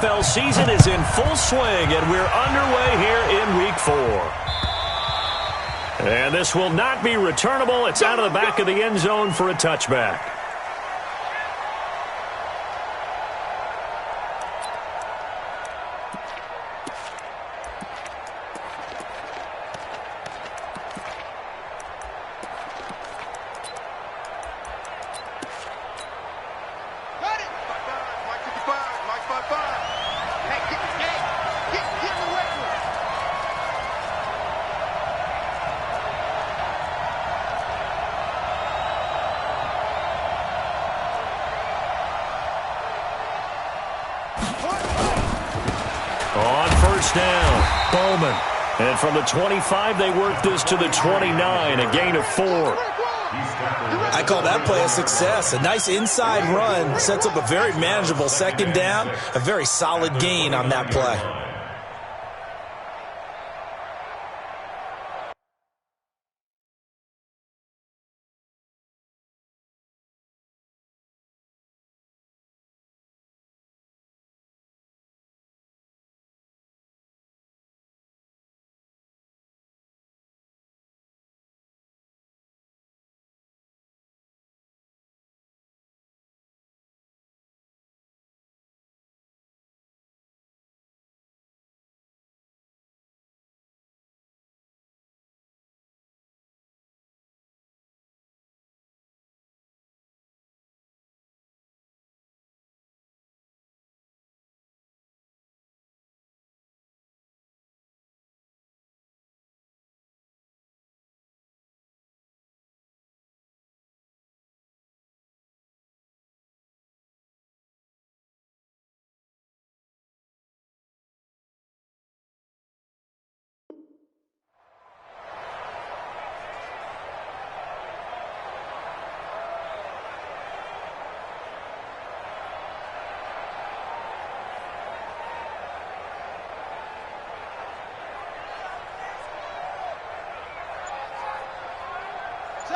NFL season is in full swing, and we're underway here in Week 4. And this will not be returnable. It's out of the back of the end zone for a touchback. On first down, Bowman. And from the 25, they work this to the 29, a gain of 4. I call that play a success. A nice inside run sets up a very manageable second down, a very solid gain on that play.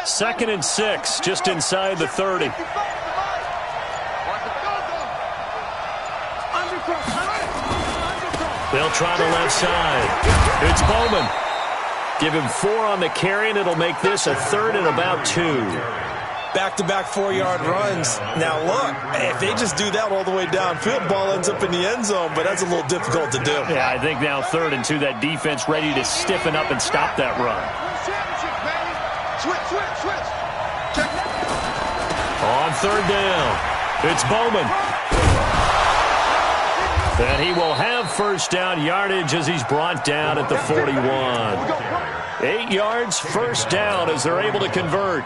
Second and 6, just inside the 30. They'll try the left side. It's Bowman. Give him 4 on the carry, and it'll make this a 3rd and about 2. Back-to-back 4-yard runs. Now, look, if they just do that all the way downfield, ball ends up in the end zone, but that's a little difficult to do. Yeah, I think now 3rd and 2, that defense ready to stiffen up and stop that run. On 3rd down, it's Bowman. And he will have first down yardage as he's brought down at the 41. 8 yards, first down as they're able to convert.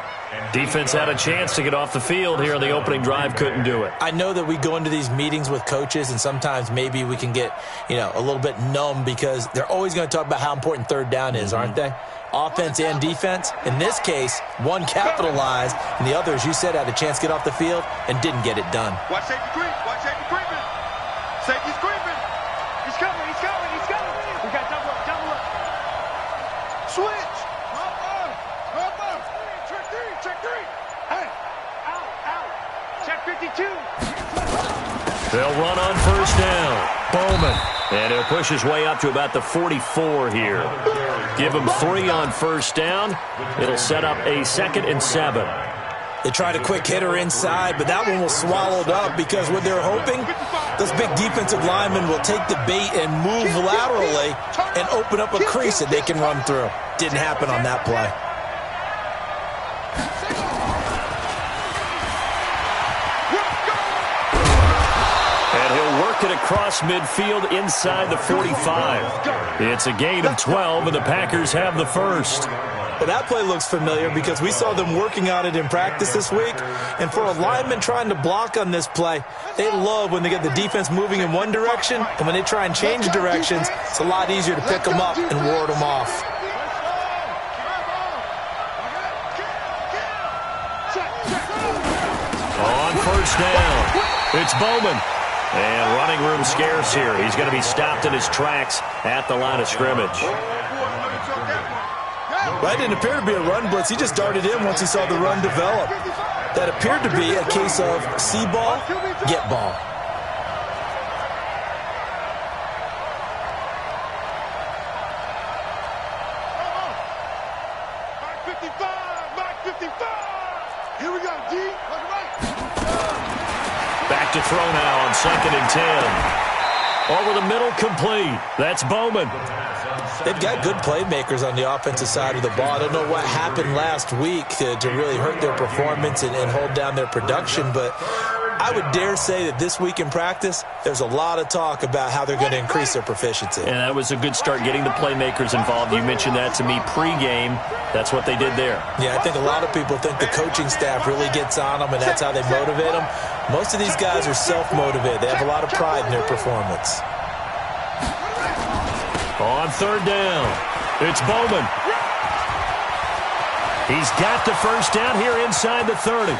Defense had a chance to get off the field here on the opening drive, couldn't do it. I know that we go into these meetings with coaches, and sometimes maybe we can get, a little bit numb because they're always going to talk about how important 3rd down is, aren't they? Offense and defense. In this case, one capitalized, and the other, as you said, had a chance to get off the field and didn't get it done. Watch safety creep. Watch safety creeping. Safety's creeping. He's coming. He's coming. He's coming. We got double up. Double up. Switch. Drop up. Check 3. Check 3. Hey. Out. Check 52. They'll run on first down. Bowman. And he'll push his way up to about the 44 here. Give him 3 on first down. It'll set up a 2nd and 7. They tried a quick hitter inside, but that one was swallowed up because what they're hoping, those big defensive linemen will take the bait and move laterally and open up a crease that they can run through. Didn't happen on that play. It across midfield inside the 45. It's a gain of 12, and the Packers have the first. Well, that play looks familiar because we saw them working on it in practice this week. And for a lineman trying to block on this play, they love when they get the defense moving in one direction, and when they try and change directions, it's a lot easier to pick them up and ward them off. On first down, it's Bowman. And running room scarce here. He's going to be stopped in his tracks at the line of scrimmage. That didn't appear to be a run blitz. He just darted in once he saw the run develop. That appeared to be a case of see ball, get ball. throw now on 2nd and 10. Over the middle, complete. That's Bowman. They've got good playmakers on the offensive side of the ball. I don't know what happened last week to really hurt their performance and hold down their production, but I would dare say that this week in practice, there's a lot of talk about how they're going to increase their proficiency. And that was a good start, getting the playmakers involved. You mentioned that to me pregame. That's what they did there. Yeah, I think a lot of people think the coaching staff really gets on them, and that's how they motivate them. Most of these guys are self-motivated. They have a lot of pride in their performance. On 3rd down, it's Bowman. He's got the first down here inside the 30.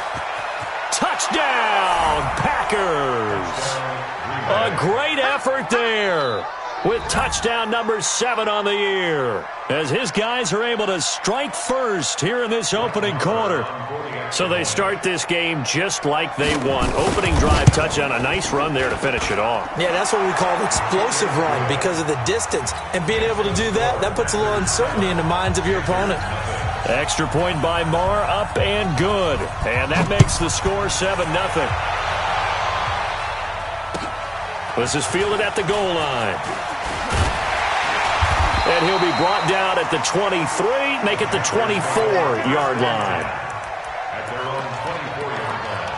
Touchdown, Packers! A great effort there with touchdown number 7 on the year, as his guys are able to strike first here in this opening quarter. So they start this game just like they want. Opening drive touchdown, a nice run there to finish it off. Yeah, that's what we call an explosive run because of the distance. And being able to do that, that puts a little uncertainty in the minds of your opponent. Extra point by Marr, up and good. And that makes the score 7-0. This is fielded at the goal line. And he'll be brought down at the 23, make it the 24-yard line. At their own 24-yard line.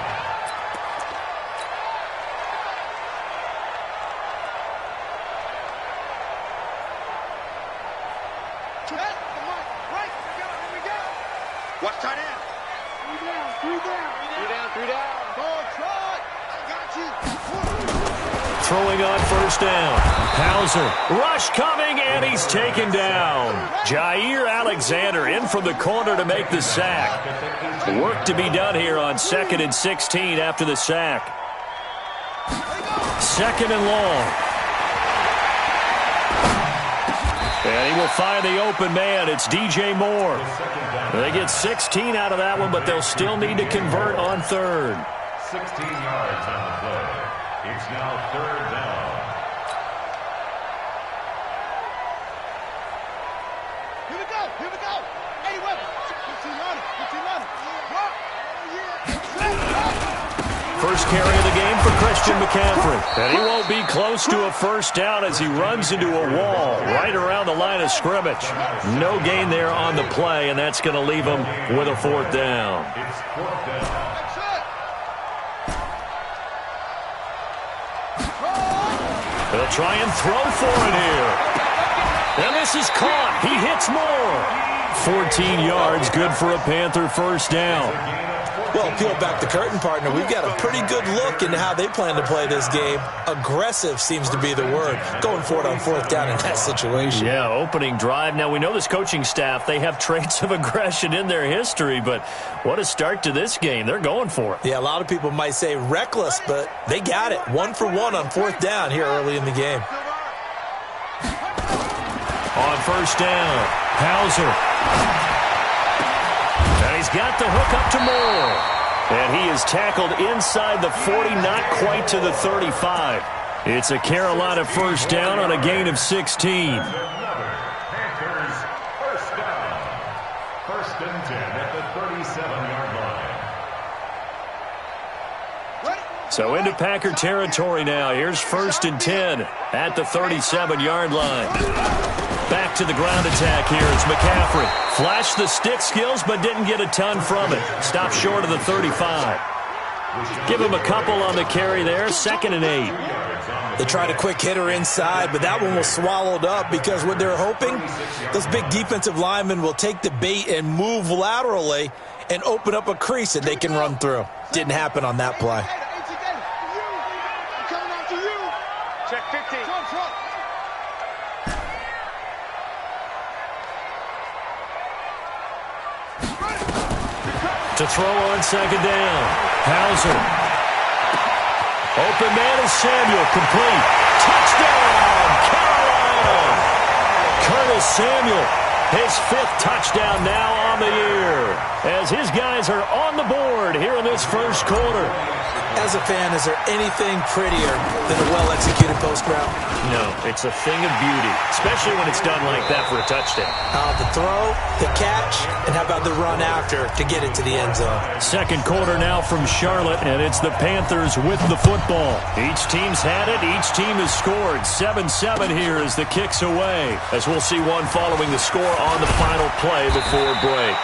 Watch tight end. 3 down, 3 down. 3 down, 3 down. Ball trot. I got you. Throwing on 1st down. Hauser. Rush coming, and he's taken down. Jair Alexander in from the corner to make the sack. Work to be done here on 2nd and 16 after the sack. 2nd and long. And he will find the open man. It's DJ Moore. They get 16 out of that one, but they'll still need to convert on 3rd. 16 yards on the play. It's now 3rd down. Here we go. Here we go. Hey, Weber. 15 on it. 15 on it. First carry of the game for Christian McCaffrey. And he won't be close to a first down as he runs into a wall right around the line of scrimmage. No gain there on the play, and that's going to leave him with a 4th down. It's 4th down. They'll try and throw for it here. And this is caught. He hits more. 14 yards, good for a Panther first down. Well, peel back the curtain, partner. We've got a pretty good look into how they plan to play this game. Aggressive seems to be the word. Going for it on 4th down in that situation. Yeah, opening drive. Now, we know this coaching staff, they have traits of aggression in their history, but what a start to this game. They're going for it. Yeah, a lot of people might say reckless, but they got it. 1 for 1 on 4th down here early in the game. On 1st down, Hauser. And he's got the hook up to Moore. And he is tackled inside the 40, not quite to the 35. It's a Carolina first down on a gain of 16. Panthers first down. 1st and 10 at the 37-yard line. So into Packer territory now. Here's 1st and 10 at the 37-yard line. Back to the ground attack here. It's McCaffrey. Flashed the stick skills, but didn't get a ton from it. Stopped short of the 35. Give him a couple on the carry there. 2nd and 8. They tried a quick hitter inside, but that one was swallowed up because what they're hoping, those big defensive linemen will take the bait and move laterally and open up a crease that they can run through. Didn't happen on that play. Check 15. To throw on 2nd down. Hauser. Open man is Samuel. Complete. Touchdown, Carolina! Curtis Samuel, his 5th touchdown now on the year, as his guys are on the board here in this first quarter. As a fan, is there anything prettier than a well-executed post route? No. It's a thing of beauty, especially when it's done like that for a touchdown. The throw, the catch, and how about the run after to get it to the end zone? Second quarter now from Charlotte, and it's the Panthers with the football. Each team's had it. Each team has scored. 7-7 here as the kick's away, as we'll see one following the score on the final play before break.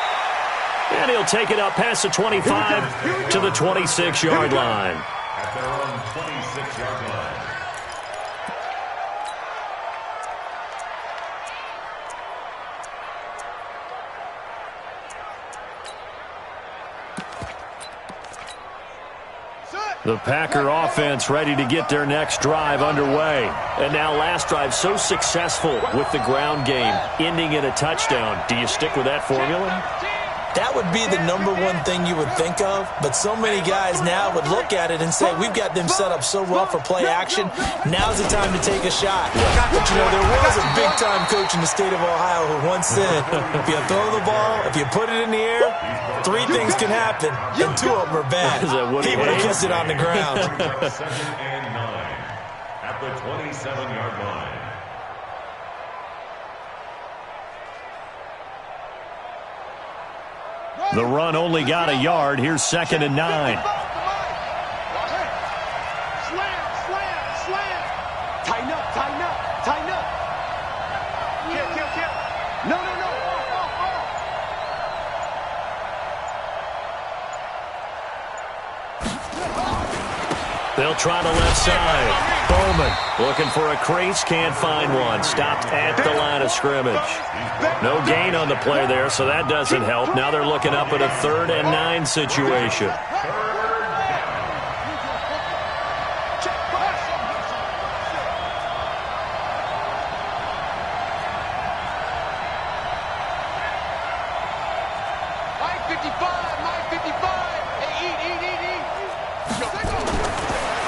And he'll take it up past the 25 to the 26-yard line. At their own 26-yard line. The Packer offense ready to get their next drive underway. And now last drive so successful with the ground game, ending in a touchdown. Do you stick with that formula? That would be the number one thing you would think of, but so many guys now would look at it and say, we've got them set up so well for play action, now's the time to take a shot. But, you know, there was a big-time coach in the state of Ohio who once said, if you throw the ball, if you put it in the air, 3 things can happen, and 2 of them are bad. He would have kissed it on the ground. 2nd and 9 at the 27-yard line. The run only got a yard. Here's 2nd and 9. Slam, slam. Tighten up. Kill. No. They'll try the left side. Bowman looking for a crease, can't find one. Stopped at the line of scrimmage. No gain on the play there, so that doesn't help. Now they're looking up at a 3rd and 9 situation.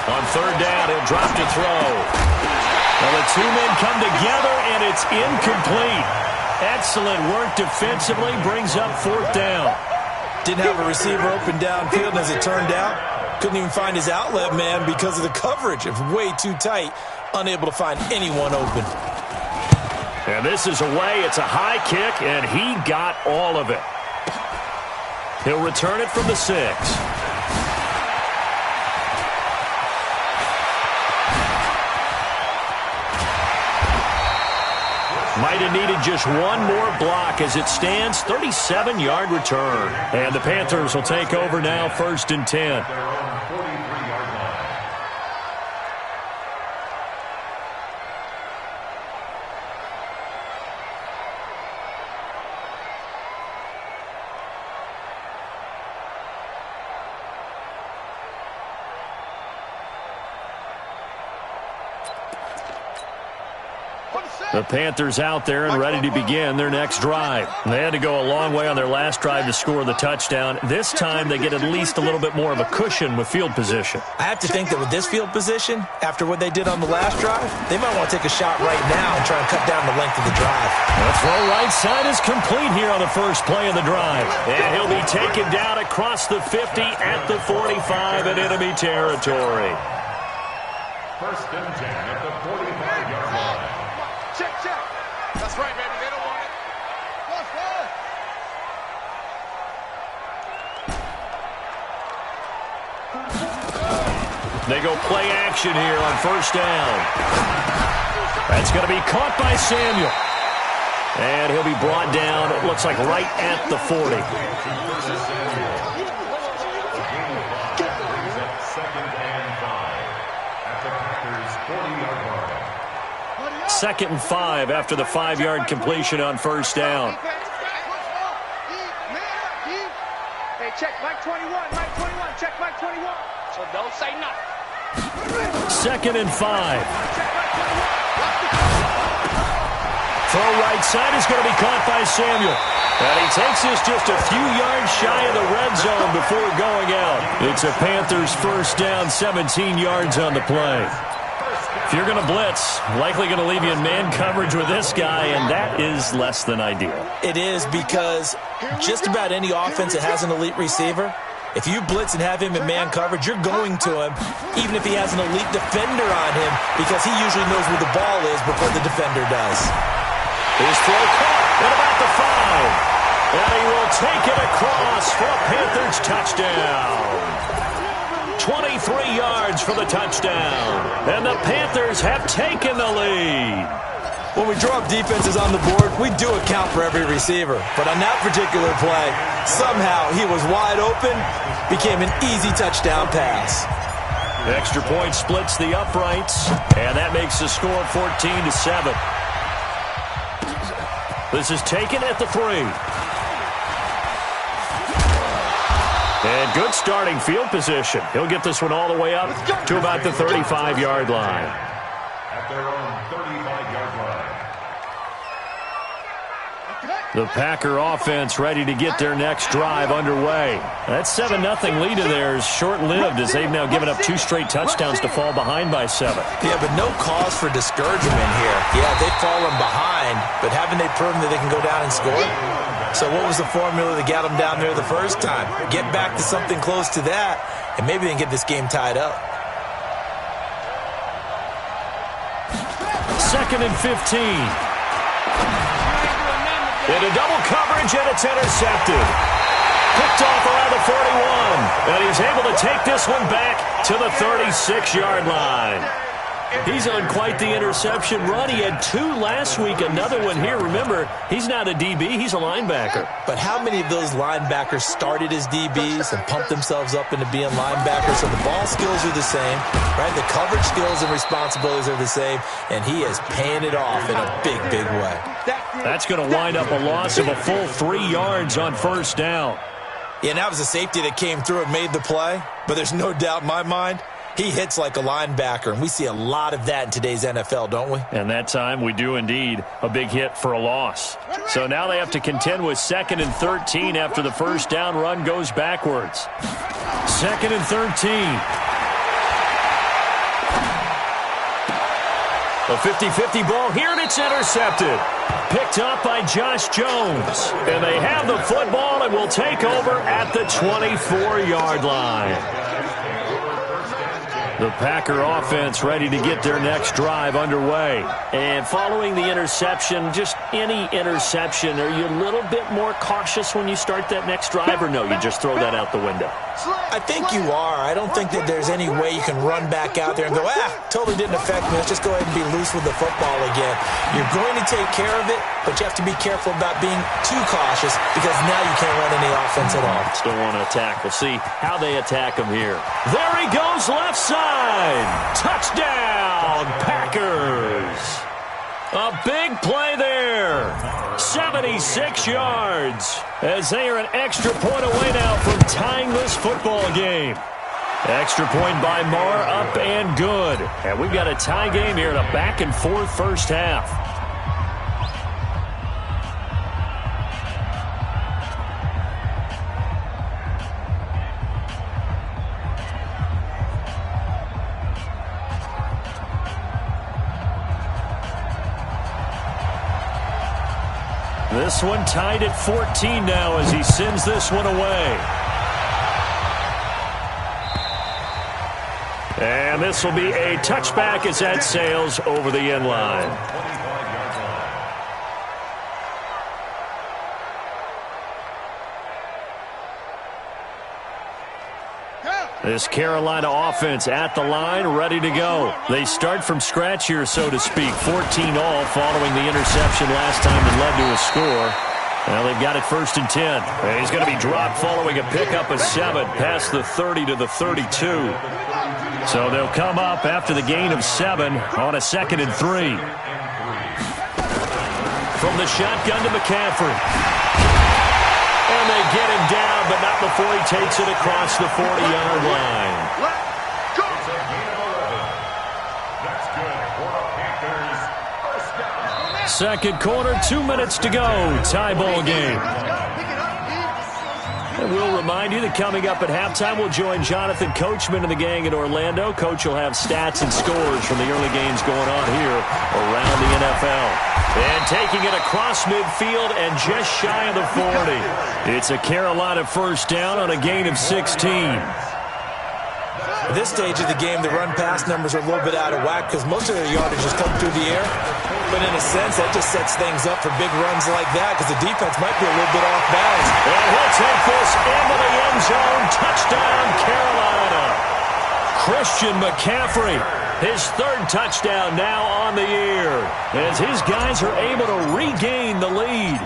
On 3rd down, he'll drop to throw. Well, the 2 men come together, and it's incomplete. Excellent work defensively, brings up 4th down. Didn't have a receiver open downfield, and as it turned out, couldn't even find his outlet man because of the coverage. It was way too tight, unable to find anyone open. And this is away. It's a high kick, and he got all of it. He'll return it from the 6. Might have needed just one more block as it stands. 37-yard return. And the Panthers will take over now, 1st and 10. Their own 43-yard line. The Panthers out there and ready to begin their next drive. They had to go a long way on their last drive to score the touchdown. This time they get at least a little bit more of a cushion with field position. I have to think that with this field position, after what they did on the last drive, they might want to take a shot right now and try and cut down the length of the drive. The throw right side is complete here on the first play of the drive. And he'll be taken down across the 50 at the 45 in enemy territory. 1st and 10 at the 45-yard line. Check. That's right, baby. They don't want it. They go play action here on 1st down. That's going to be caught by Samuel. And he'll be brought down, it looks like right at the 40. 2nd and 5 after the 5-yard completion on 1st down. Hey, check Mike 21, check Mike 21. So don't say nothing. 2nd and 5. Throw right side is going to be caught by Samuel. And he takes this just a few yards shy of the red zone before going out. It's a Panthers 1st down, 17 yards on the play. If you're going to blitz, likely going to leave you in man coverage with this guy, and that is less than ideal. It is, because just about any offense that has an elite receiver, If you blitz and have him in man coverage, you're going to him, even if he has an elite defender on him, because he usually knows where the ball is before the defender does. His throw caught at about the 5. And he will take it across for a Panthers touchdown. 23 yards for the touchdown. And the Panthers have taken the lead. When we draw up defenses on the board, we do account for every receiver. But on that particular play, somehow he was wide open, became an easy touchdown pass. The extra point splits the uprights, and that makes the score 14-7. This is taken at the 3. And good starting field position. He'll get this one all the way up to about the 35-yard line. At their own 35-yard line. The Packer offense ready to get their next drive underway. That 7-0 lead of theirs short-lived as they've now given up 2 straight touchdowns to fall behind by 7. Yeah, but no cause for discouragement here. Yeah, they've fallen behind, but haven't they proven that they can go down and score? So what was the formula that got them down there the first time? Get back to something close to that, and maybe they can get this game tied up. 2nd and 15. Into double coverage, and it's intercepted. Picked off around the 41, and he's able to take this one back to the 36-yard line. He's on quite the interception run. He had 2 last week, another one here. Remember, he's not a DB, he's a linebacker. But how many of those linebackers started as DBs and pumped themselves up into being linebackers? So the ball skills are the same, right? The coverage skills and responsibilities are the same, and he is paying it off in a big, big way. That's going to wind up a loss of a full 3 yards on first down. Yeah, and that was a safety that came through and made the play, but there's no doubt in my mind, he hits like a linebacker, and we see a lot of that in today's NFL, don't we? And that time we do indeed a big hit for a loss. So now they have to contend with 2nd and 13 after the first down run goes backwards. 2nd and 13. A 50-50 ball here, and it's intercepted. Picked up by Josh Jones. And they have the football and will take over at the 24-yard line. The Packer offense ready to get their next drive underway. And following the interception, just any interception, are you a little bit more cautious when you start that next drive, or no, you just throw that out the window? I think you are. I don't think that there's any way you can run back out there and go, totally didn't affect me. Let's just go ahead and be loose with the football again. You're going to take care of it, but you have to be careful about being too cautious because now you can't run any offense at all. Still want to attack. We'll see how they attack him here. There he goes, left side. Touchdown, Packers. A big play there. 76 yards as they are an extra point away now from tying this football game. Extra point by Marr, up and good. And we've got a tie game here in a back-and-forth first half. This one tied at 14 now as he sends this one away. And this will be a touchback as that sails over the end line. This Carolina offense at the line, ready to go. They start from scratch here, so to speak. 14 all following the interception last time that led to a score. Well, they've got it 1st and 10. And he's going to be dropped following a pickup of 7 past the 30 to the 32. So they'll come up after the gain of 7 on a 2nd and 3. From the shotgun to McCaffrey. And they get him down, but not before he takes it across the 40-yard line. Second quarter, 2 minutes to go. Tie ball game. And we'll remind you that coming up at halftime, we'll join Jonathan Coachman and the gang in Orlando. Coach will have stats and scores from the early games going on here around the NFL. And taking it across midfield and just shy of the 40. It's a Carolina first down on a gain of 16. At this stage of the game, the run-pass numbers are a little bit out of whack because most of their yardage has come through the air. But in a sense, that just sets things up for big runs like that because the defense might be a little bit off balance. And he'll take this into the end zone. Touchdown, Carolina. Christian McCaffrey, his third touchdown now on the year as his guys are able to regain the lead.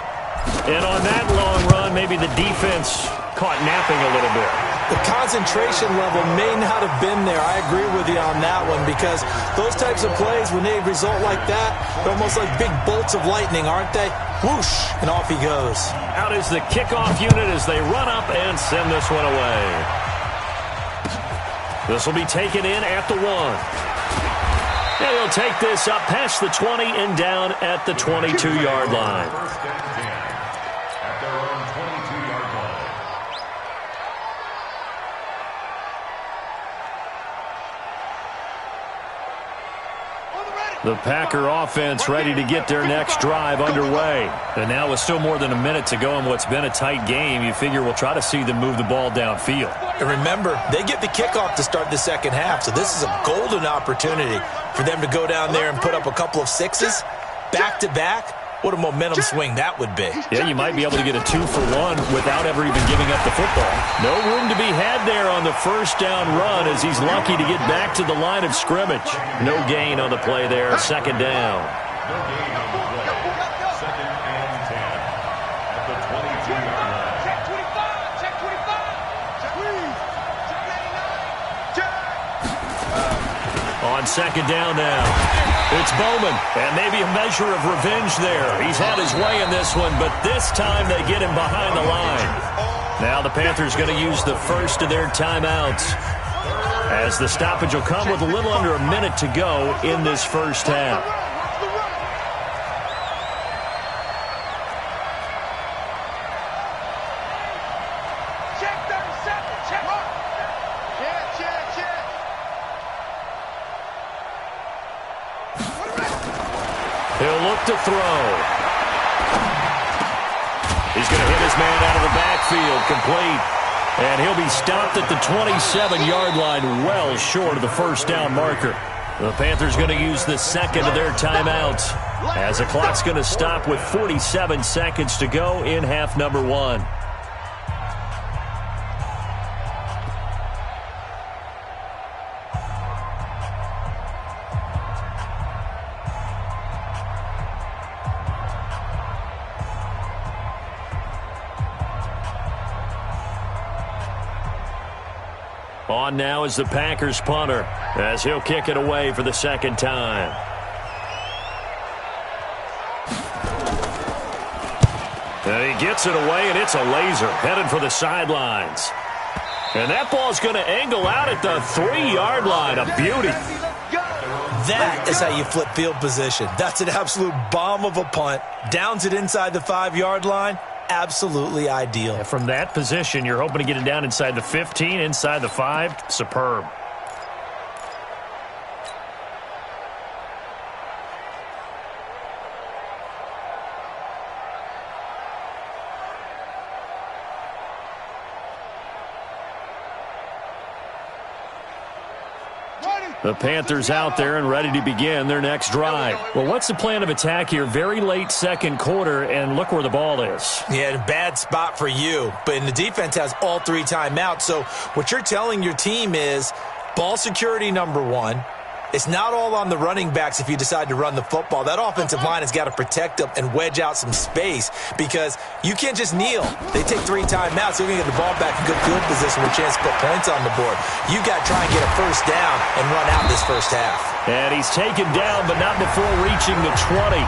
And on that long run, maybe the defense caught napping a little bit. The concentration level may not have been there. I agree with you on that one because those types of plays, when they result like that, they're almost like big bolts of lightning, aren't they? Whoosh, and off he goes. Out is the kickoff unit as they run up and send this one away. This will be taken in at the 1. And he'll take this up past the 20 and down at the 22-yard line. First and 10 at their own 22-yard line. The Packer offense ready to get their next drive underway. And now with still more than a minute to go in what's been a tight game, you figure we'll try to see them move the ball downfield. And remember, they get the kickoff to start the second half, so this is a golden opportunity for them to go down there and put up a couple of sixes back-to-back. What a momentum swing that would be. Yeah, you might be able to get a 2-for-1 without ever even giving up the football. No room to be had there on the first down run as he's lucky to get back to the line of scrimmage. No gain on the play there, second down. No gain on the play. Second and 10 at the 22-yard line. Check 25. Check 25. Check. On second down now. It's Bowman, and maybe a measure of revenge there. He's had his way in this one, but this time they get him behind the line. Now the Panthers going to use the first of their timeouts, as the stoppage will come with a little under a minute to go in this first half. Check 37. Check. Check. He'll look to throw. He's going to hit his man out of the backfield, complete. And he'll be stopped at the 27-yard line, well short of the first down marker. The Panthers going to use the second of their timeouts, as the clock's going to stop with 47 seconds to go in half number 1. On now is the Packers punter, as he'll kick it away for the second time. And he gets it away, and it's a laser headed for the sidelines. And that ball's going to angle out at the 3-yard line. A beauty. That is how you flip field position. That's an absolute bomb of a punt. Downs it inside the 5-yard line. Absolutely ideal. And from that position, you're hoping to get it down inside the 15, inside the 5. Superb. The Panthers out there and ready to begin their next drive. Well, what's the plan of attack here? Very late second quarter, and look where the ball is. Yeah, bad spot for you. But the defense has all 3 timeouts. So what you're telling your team is ball security number 1. It's not all on the running backs if you decide to run the football. That offensive line has got to protect them and wedge out some space because you can't just kneel. They take 3 timeouts. You're going to get the ball back in good field position with a chance to put points on the board. You got to try and get a first down and run out this first half. And he's taken down, but not before reaching the 20.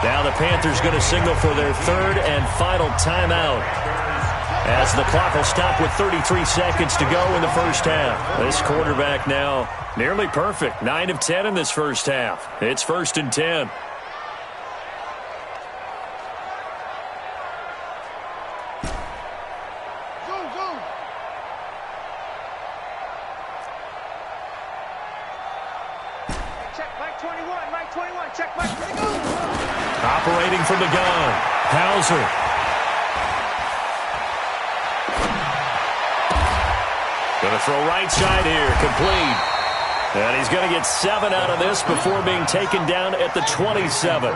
Now the Panthers going to signal for their third and final timeout, as the clock will stop with 33 seconds to go in the first half. This quarterback now nearly perfect. 9 of 10 in this first half. It's first and 10. Check. Mike 21. Mike 21. Operating from the gun, Hauser. Going to throw right side here, complete. And he's going to get 7 out of this before being taken down at the 27.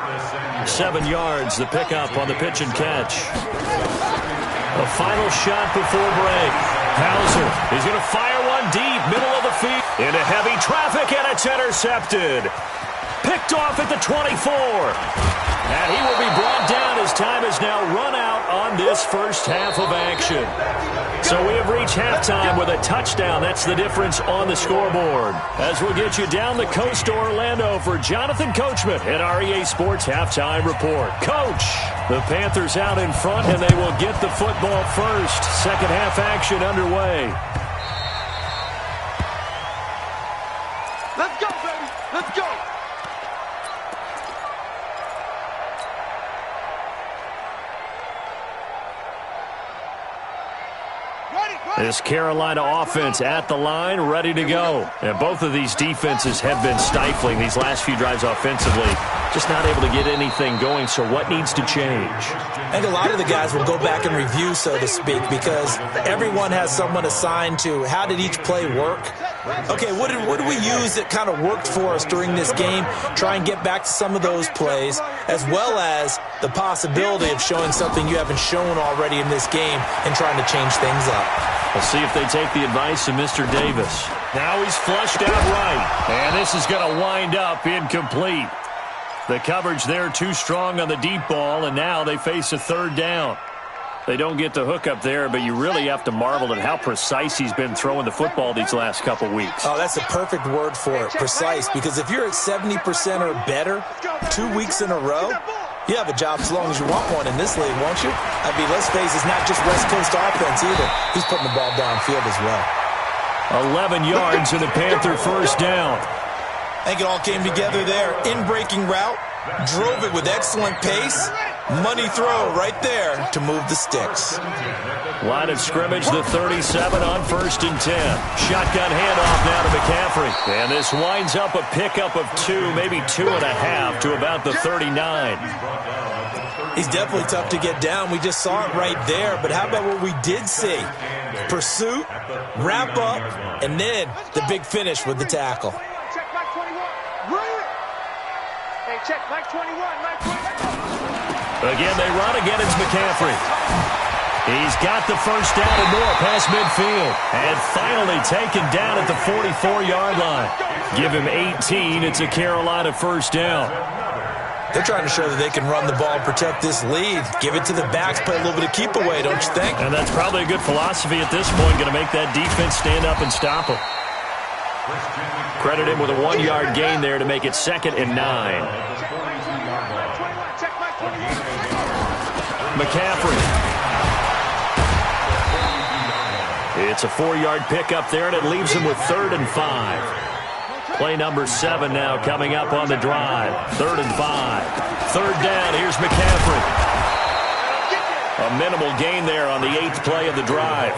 7 yards, the pickup on the pitch and catch. A final shot before break. Hauser, he's going to fire one deep, middle of the field. Into heavy traffic, and it's intercepted. Picked off at the 24. And he will be brought down as time has now run out on this first half of action. So we have reached halftime with a touchdown. That's the difference on the scoreboard. As we'll get you down the coast to Orlando for Jonathan Coachman at our EA Sports Halftime Report. Coach, the Panthers out in front, and they will get the football first. Second half action underway. Let's go, baby. Let's go. This Carolina offense at the line, ready to go. And both of these defenses have been stifling these last few drives offensively. Just not able to get anything going, so what needs to change? I think a lot of the guys will go back and review, so to speak, because everyone has someone assigned to how did each play work. Okay, what did we use that kind of worked for us during this game? Try and get back to some of those plays, as well as the possibility of showing something you haven't shown already in this game and trying to change things up. We'll see if they take the advice of Mr. Davis. Now he's flushed out right, and this is going to wind up incomplete. The coverage there too strong on the deep ball, and now they face a third down. They don't get the hook up there, but you really have to marvel at how precise he's been throwing the football these last couple weeks. Oh, that's a perfect word for it, precise, because if you're at 70% or better 2 weeks in a row, you have a job as long as you want one in this league, won't you? I mean, let's face it, it's not just West Coast offense either. He's putting the ball downfield as well. 11 yards and a Panther first down. I think it all came together there. In-breaking route, drove it with excellent pace. Money throw right there to move the sticks. Line of scrimmage, the 37 on 1st and 10. Shotgun handoff now to McCaffrey. And this winds up a pickup of 2, maybe 2.5 to about the 39. He's definitely tough to get down. We just saw it right there. But how about what we did see? Pursuit, wrap up, and then the big finish with the tackle. Check Mike 21. Hey, check Mike 21. Mike 21. Again, they run again. It's McCaffrey. He's got the first down and more past midfield. And finally taken down at the 44-yard line. Give him 18. It's a Carolina first down. They're trying to show that they can run the ball and protect this lead. Give it to the backs, play a little bit of keep away, don't you think? And that's probably a good philosophy at this point. Going to make that defense stand up and stop him. Credit him with a 1-yard gain there to make it 2nd and 9. McCaffrey. It's a 4-yard pickup there, and it leaves him with 3rd and 5. Play number 7 now coming up on the drive. 3rd and 5. 3rd down. Here's McCaffrey. A minimal gain there on the 8th play of the drive.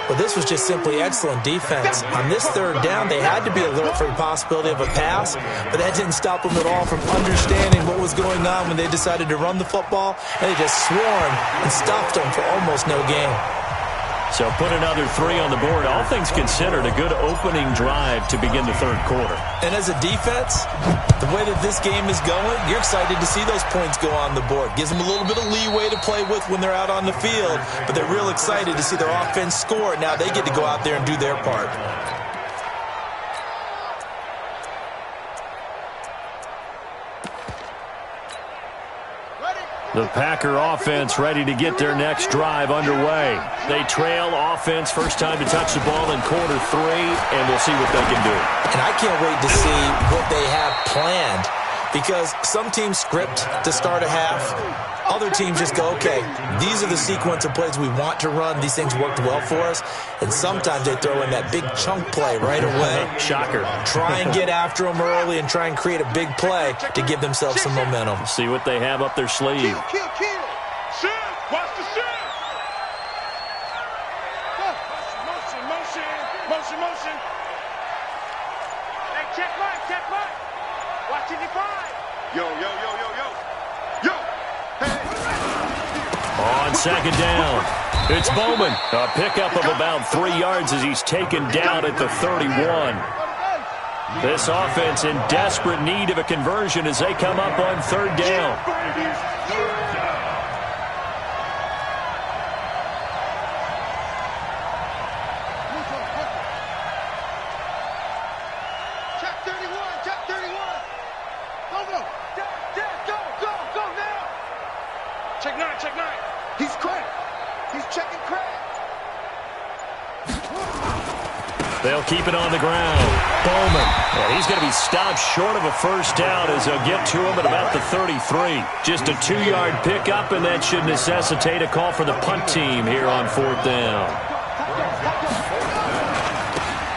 Well, this was just simply excellent defense. On this 3rd down, they had to be alert for the possibility of a pass, but that didn't stop them at all from understanding what was going on when they decided to run the football, and they just swarmed and stopped them for almost no gain. So put another 3 on the board. All things considered, a good opening drive to begin the 3rd quarter. And as a defense, the way that this game is going, you're excited to see those points go on the board. Gives them a little bit of leeway to play with when they're out on the field, but they're real excited to see their offense score. Now they get to go out there and do their part. The Packer offense ready to get their next drive underway. They trail offense, first time to touch the ball in quarter 3, and we'll see what they can do. And I can't wait to see what they have planned, because some teams script to start a half. Other teams just go, okay, these are the sequence of plays we want to run. These things worked well for us. And sometimes they throw in that big chunk play right away. Shocker. Try and get after them early and try and create a big play to give themselves some momentum. See what they have up their sleeve. Kill. Shift. Watch the shift. Motion. Hey, check Mike. Watch it, 5. Yo, yo, yo, yo, yo. Yo. Hey. On second down, it's Bowman. A pickup of about 3 yards as he's taken down at the 31. This offense in desperate need of a conversion as they come up on third down. Check 31, check 31. Go, go. Go, go, go now. Check 9, check 9. He's cracked. He's checking crack. They'll keep it on the ground. Bowman. And he's going to be stopped short of a first down as they'll get to him at about the 33. Just a 2-yard pickup, and that should necessitate a call for the punt team here on fourth down.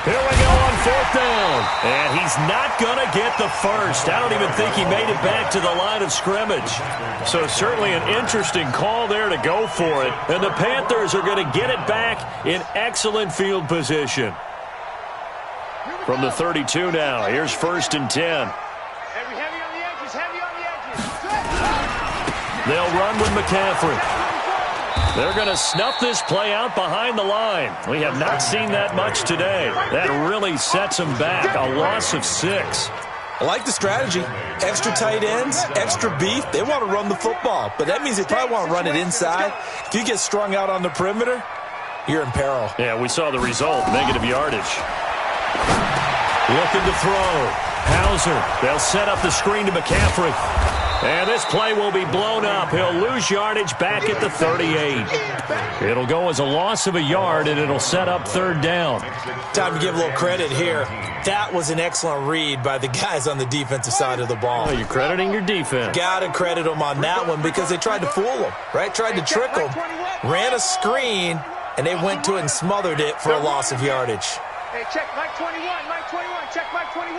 Here we go on fourth down. And he's not going to get the first. I don't even think he made it back to the line of scrimmage. So certainly an interesting call there to go for it. And the Panthers are going to get it back in excellent field position. From the 32 now, here's first and 10. Heavy on the edges, heavy on the edges. They'll run with McCaffrey. They're going to snuff this play out behind the line. We have not seen that much today. That really sets them back. A loss of 6. I like the strategy. Extra tight ends, extra beef. They want to run the football, but that means they probably want to run it inside. If you get strung out on the perimeter, you're in peril. Yeah, we saw the result, negative yardage. Looking to throw. Hauser. They'll set up the screen to McCaffrey. And this play will be blown up. He'll lose yardage back at the 38. It'll go as a loss of a yard, and it'll set up third down. Time to give a little credit here. That was an excellent read by the guys on the defensive side of the ball. Oh, you're crediting your defense. Got to credit them on that one because they tried to fool them, right? Tried to trick them. Ran a screen, and they went to it and smothered it for a loss of yardage. Hey, check Mike 21, Mike 21, check Mike 21.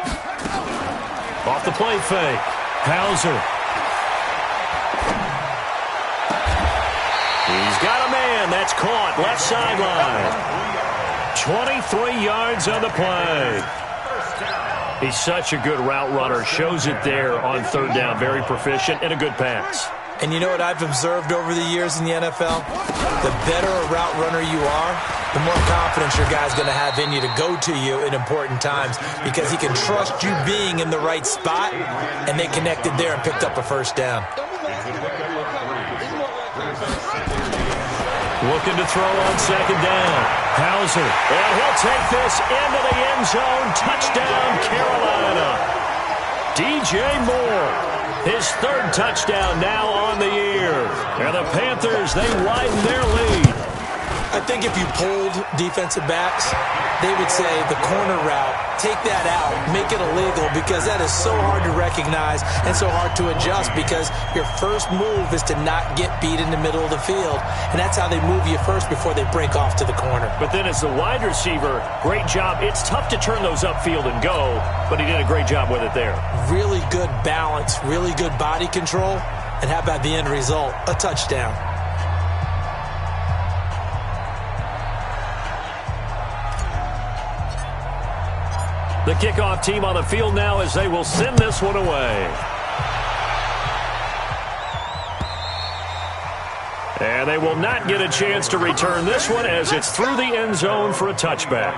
Off the play fake. Hauser. He's got a man. That's caught. Left sideline. 23 yards on the play. He's such a good route runner. Shows it there on third down. Very proficient and a good pass. And you know what I've observed over the years in the NFL? The better a route runner you are, the more confidence your guy's going to have in you to go to you in important times because he can trust you being in the right spot, and they connected there and picked up a first down. Looking to throw on second down. Hauser. And he'll take this into the end zone. Touchdown, Carolina. DJ Moore. His third touchdown now on the year. And the Panthers, they widen their lead. I think if you polled defensive backs, they would say the corner route, take that out, make it illegal because that is so hard to recognize and so hard to adjust because your first move is to not get beat in the middle of the field. And that's how they move you first before they break off to the corner. But then as the wide receiver, great job. It's tough to turn those upfield and go, but he did a great job with it there. Really good balance, really good body control, and how about the end result? A touchdown. The kickoff team on the field now as they will send this one away. And they will not get a chance to return this one as it's through the end zone for a touchback.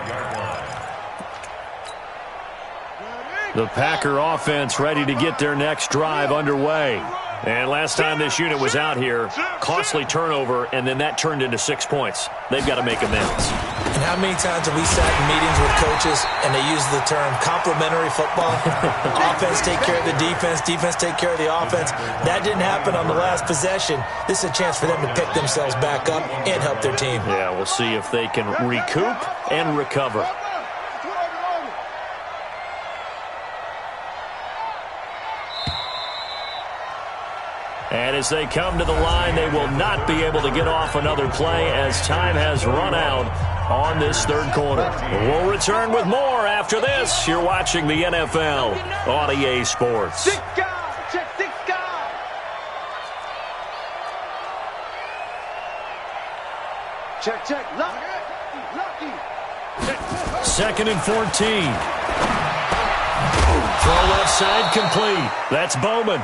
The Packer offense ready to get their next drive underway. And last time this unit was out here, costly turnover, and then that turned into 6 points. They've got to make amends. And how many times have we sat in meetings with coaches and they use the term complementary football? Offense take care of the defense, defense take care of the offense. That didn't happen on the last possession. This is a chance for them to pick themselves back up and help their team. Yeah, we'll see if they can recoup and recover. And as they come to the line, they will not be able to get off another play as time has run out on this third quarter. We'll return with more after this. You're watching the NFL on EA Sports. Six guys, check 6 guys. Check, check, lucky. Second and 14. Throw left side complete. That's Bowman.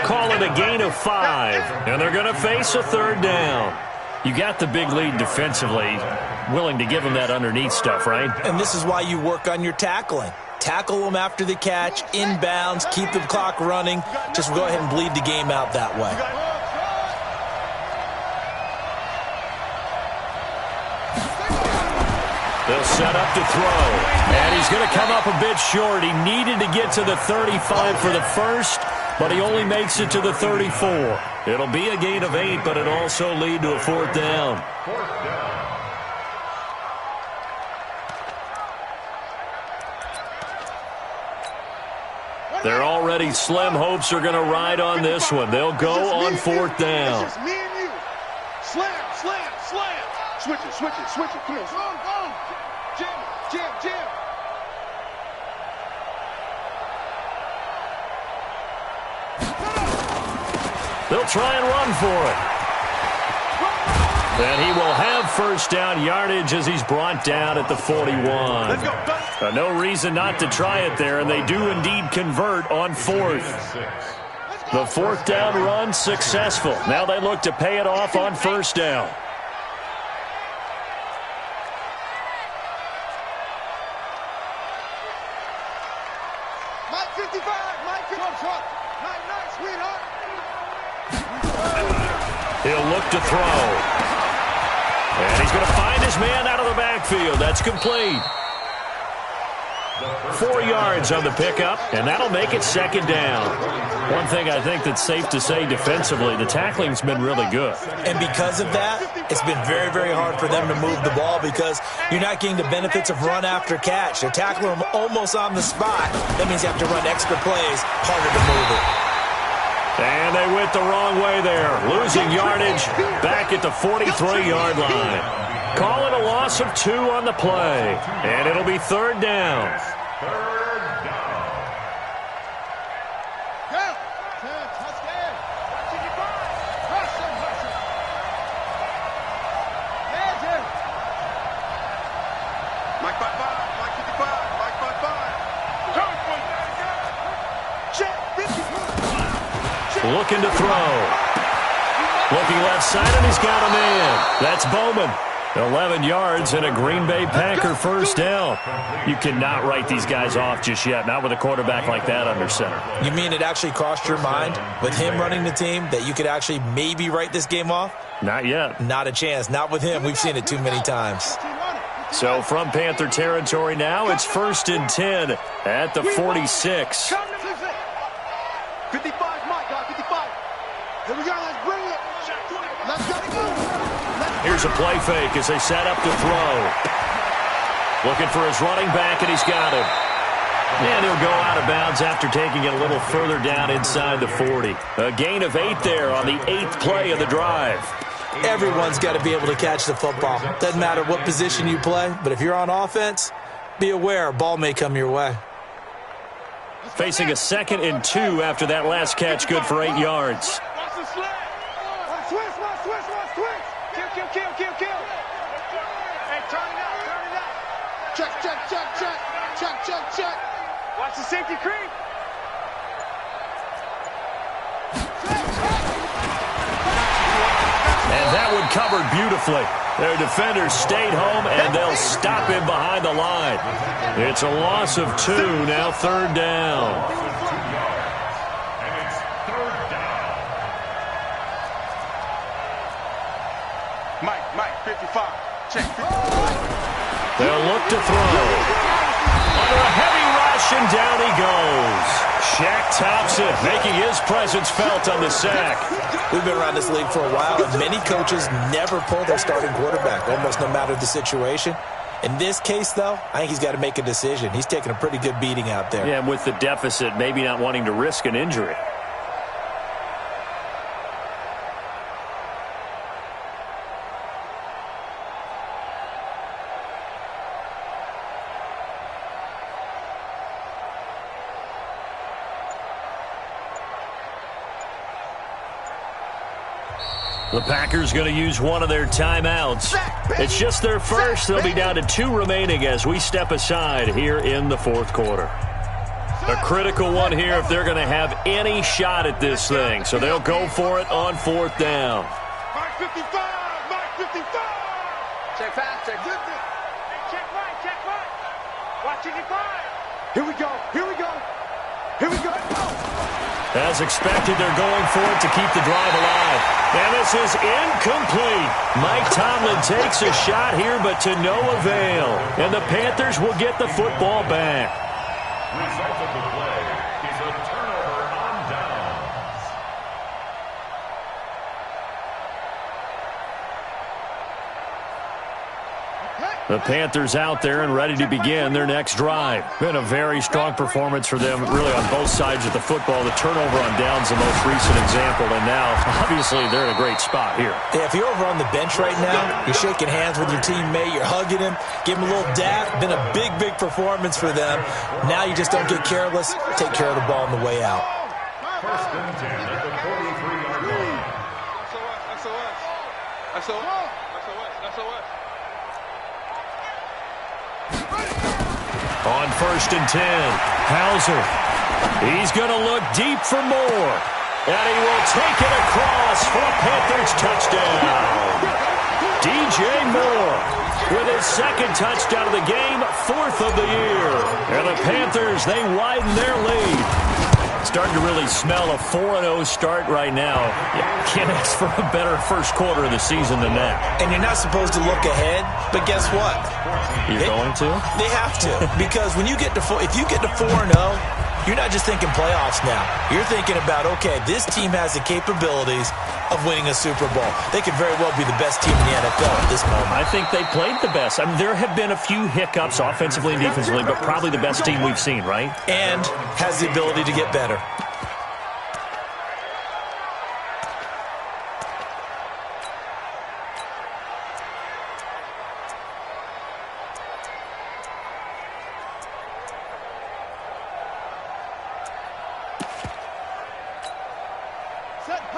Call it a gain of 5. And they're going to face a third down. You got the big lead defensively. Willing to give them that underneath stuff, right? And this is why you work on your tackling. Tackle them after the catch, inbounds, keep the clock running. Just go ahead and bleed the game out that way. They'll set up to throw. And he's going to come up a bit short. He needed to get to the 35 for the first, but he only makes it to the 34. It'll be a gain of 8, but it'll also lead to a fourth down. They're already slim hopes are going to ride on this one. They'll go on fourth down. It's just me and you. Slam, slam, slam. Switch it, switch it, switch it. Come on, go. Jam, jam, jam. They'll try and run for it. And he will have first down yardage as he's brought down at the 41. Let's go. No reason not to try it there, and they do indeed convert on fourth. The fourth down run successful. Now they look to pay it off on first down. Mike 55, Mike 55. Night, sweetheart. He'll look to throw. And he's going to find his man out of the backfield. That's complete. 4 yards on the pickup, and that'll make it second down. One thing I think that's safe to say defensively, the tackling's been really good. And because of that, it's been very, very hard for them to move the ball because you're not getting the benefits of run after catch. They're tackling them almost on the spot. That means you have to run extra plays, harder to move it. And they went the wrong way there. Losing yardage back at the 43-yard line. Call it a loss of 2 on the play. And it'll be third down. Mike 55, Mike 55, Mike 55. Check 50. Looking to throw. Looking left side, and he's got a man. That's Bowman. 11 yards and a Green Bay Packer first down. You cannot write these guys off just yet, not with a quarterback like that under center. You mean it actually crossed your mind with him running the team that you could actually maybe write this game off? Not yet. Not a chance. Not with him. We've seen it too many times. So from Panther territory now, it's 1st and 10 at the 46. 55, Mike, 55. Here we go, let's bring it. Let's go. Here's a play fake as they set up to throw. Looking for his running back, and he's got him. And he'll go out of bounds after taking it a little further down inside the 40. A gain of 8 there on the 8th play of the drive. Everyone's got to be able to catch the football. Doesn't matter what position you play, but if you're on offense, be aware a ball may come your way. Facing a 2nd and 2 after that last catch, good for 8 yards. Watch the slant. Switch. Kill. Hey, turn it out. Check. Watch the safety creep. And that one covered beautifully. Their defenders stayed home, and they'll stop him behind the line. It's a loss of 2, now third down. Mike, 55. Check. They'll look to throw. Under a heavy rush, and down he goes. Shaq tops it, making his presence felt on the sack. We've been around this league for a while, and many coaches never pull their starting quarterback, almost no matter the situation. In this case, though, I think he's got to make a decision. He's taking a pretty good beating out there. Yeah, and with the deficit, maybe not wanting to risk an injury. The Packers going to use one of their timeouts. It's just their first. They'll be down to 2 remaining as we step aside here in the fourth quarter. critical one here if they're going to have any shot at this thing. So they'll go for it on 4th down. Mark 55! Mark 55! Check 5, check 50. Check right. Watch it, 5. Here we go. As expected, they're going for it to keep the drive alive. And this is incomplete. Mike Tomlin takes a shot here, but to no avail. And the Panthers will get the football back. Result of the play is a turnover on downs. The Panthers out there and ready to begin their next drive. Been a very strong performance for them, really, on both sides of the football. The turnover on downs, the most recent example, and now, obviously, they're in a great spot here. Yeah, if you're over on the bench right now, you're shaking hands with your teammate, you're hugging him, give him a little dap. Been a big performance for them. Now you just don't get careless. Take care of the ball on the way out. 1st and 10 at the 43-yard line. That's us. On 1st and 10, Hauser. He's going to look deep for more. And he will take it across for a Panthers touchdown. DJ Moore with his 2nd touchdown of the game, 4th of the year. And the Panthers, they widen their lead. Starting to really smell a 4-0 start right now. Can't ask for a better first quarter of the season than that. And you're not supposed to look ahead, but guess what? You're going to? They have to. Because when you get to if you get to 4-0, you're not just thinking playoffs now. You're thinking about, okay, this team has the capabilities of winning a Super Bowl. They could very well be the best team in the NFL at this moment. I think they played the best. I mean, there have been a few hiccups offensively and defensively, but probably the best team we've seen, right? And has the ability to get better.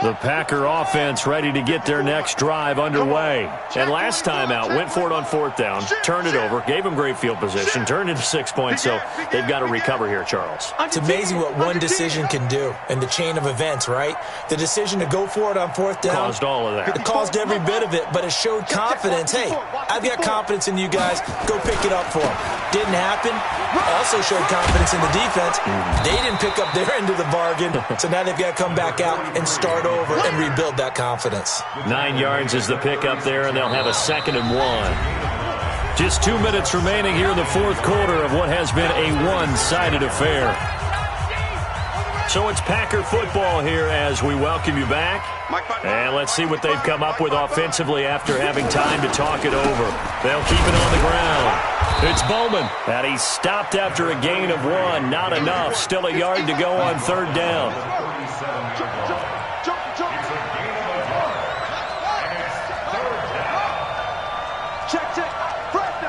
The Packer offense ready to get their next drive underway. And last time out, went for it on 4th down, turned it over, gave them great field position, turned into 6 points, so they've got to recover here, Charles. It's amazing what one decision can do in the chain of events, right? The decision to go for it on 4th down. Caused all of that. It caused every bit of it, but it showed confidence. Hey, I've got confidence in you guys. Go pick it up for them. Didn't happen. Also showed confidence in the defense. They didn't pick up their end of the bargain, so now they've got to come back out and start over and rebuild that confidence. 9 yards is the pickup there, and they'll have a 2nd and 1. Just 2 minutes remaining here in the 4th quarter of what has been a one-sided affair. So it's Packer football here as we welcome you back. And let's see what they've come up with offensively after having time to talk it over. They'll keep it on the ground. It's Bowman, and he's stopped after a gain of 1. Not enough. Still a yard to go on 3rd down. Check.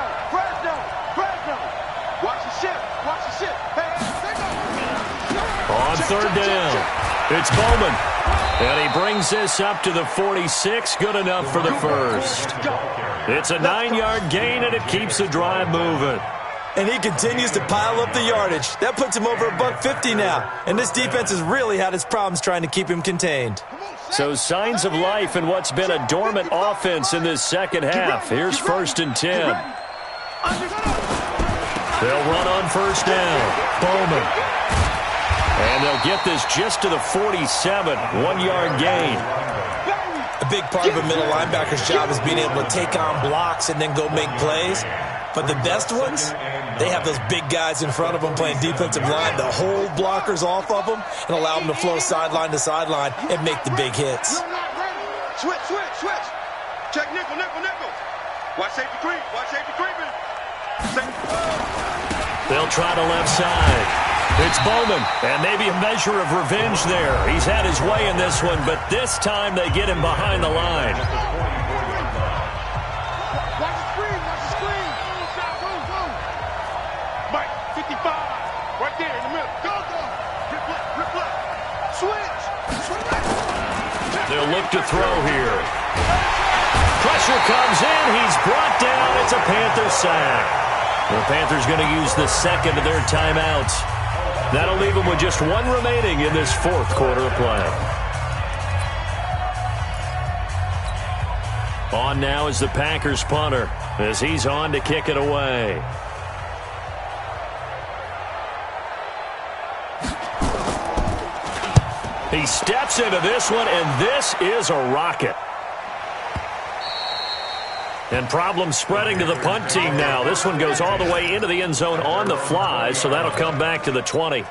Fresno. Watch the ship. On 3rd down, it's Bowman. And he brings this up to the 46. Good enough for the first. It's a 9-yard gain, and it keeps the drive moving. And he continues to pile up the yardage. That puts him over $150 now. And this defense has really had its problems trying to keep him contained. So signs of life in what's been a dormant offense in this second half. Here's 1st and 10. They'll run on 1st down. Bowman. And they'll get this just to the 47. 1-yard gain. A big part of a middle linebacker's job is being able to take on blocks and then go make plays. But the best ones, they have those big guys in front of them playing defensive line that hold blockers off of them and allow them to flow sideline to sideline and make the big hits. Switch. Check nickel. Watch safety creeping. They'll try the left side. It's Bowman, and maybe a measure of revenge there. He's had his way in this one, but this time they get him behind the line. Watch the screen. Mike, 55. Right there in the middle. Go. Rip left. Switch. They'll look to throw here. Pressure comes in. He's brought down. It's a Panther sack. The Panthers going to use the 2nd of their timeouts. That'll leave them with just one remaining in this fourth quarter of play. On now is the Packers punter as he's on to kick it away. He steps into this one, and this is a rocket. And problems spreading to the punt team now. This one goes all the way into the end zone on the fly, so that'll come back to the 20.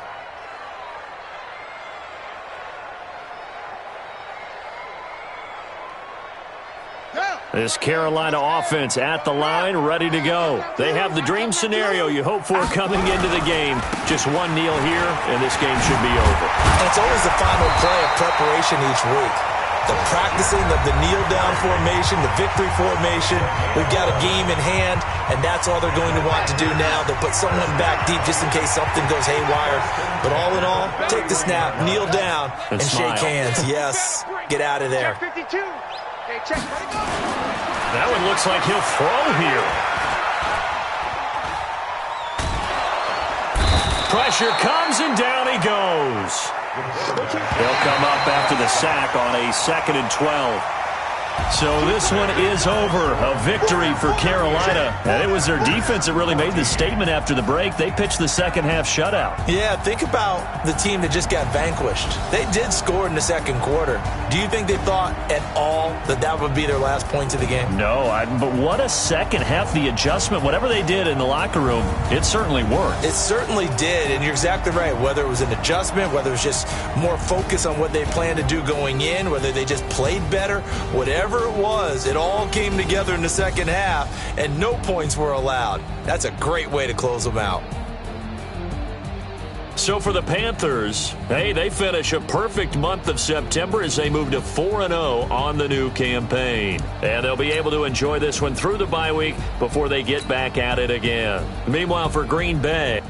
This Carolina offense at the line, ready to go. They have the dream scenario you hope for coming into the game. Just one kneel here, and this game should be over. And it's always the final play of preparation each week. The practicing of the kneel-down formation, the victory formation. We've got a game in hand, and that's all they're going to want to do now. They'll put someone back deep just in case something goes haywire. But all in all, take the snap, kneel down, and shake hands. Yes, get out of there. Check 52. Hey, check. That one looks like he'll throw here. Pressure comes, and down he goes. They'll come up after the sack on a 2nd and 12. So this one is over. A victory for Carolina. And it was their defense that really made the statement after the break. They pitched the second half shutout. Yeah, think about the team that just got vanquished. They did score in the second quarter. Do you think they thought at all that that would be their last points of the game? No, but what a second half. The adjustment, whatever they did in the locker room, it certainly worked. It certainly did, and you're exactly right. Whether it was an adjustment, whether it was just more focus on what they planned to do going in, whether they just played better, whatever it was, it all came together in the second half, and no points were allowed. That's a great way to close them out. So for the Panthers, hey, they finish a perfect month of September as they move to 4-0 on the new campaign. And they'll be able to enjoy this one through the bye week before they get back at it again. Meanwhile, for Green Bay,